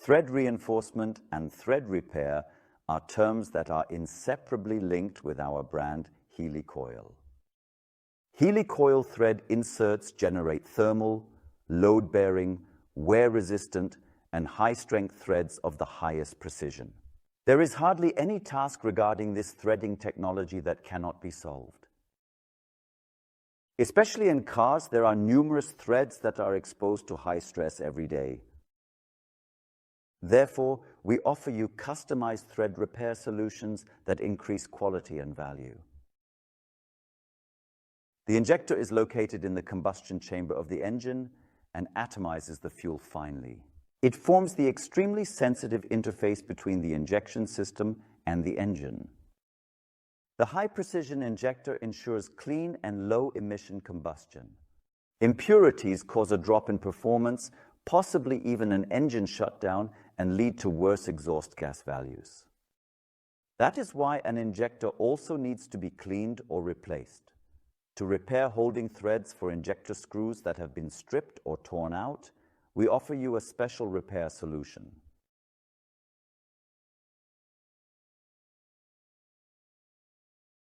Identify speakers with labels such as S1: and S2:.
S1: Thread reinforcement and thread repair are terms that are inseparably linked with our brand HELICOIL. HELICOIL thread inserts generate thermal, load-bearing, wear-resistant, and high-strength threads of the highest precision. There is hardly any task regarding this threading technology that cannot be solved. Especially in cars, there are numerous threads that are exposed to high stress every day. Therefore, we offer you customized thread repair solutions that increase quality and value. The injector is located in the combustion chamber of the engine and atomizes the fuel finely. It forms the extremely sensitive interface between the injection system and the engine. The high-precision injector ensures clean and low-emission combustion. Impurities cause a drop in performance, possibly even an engine shutdown, and lead to worse exhaust gas values. That is why an injector also needs to be cleaned or replaced. To repair holding threads for injector screws that have been stripped or torn out, we offer you a special repair solution.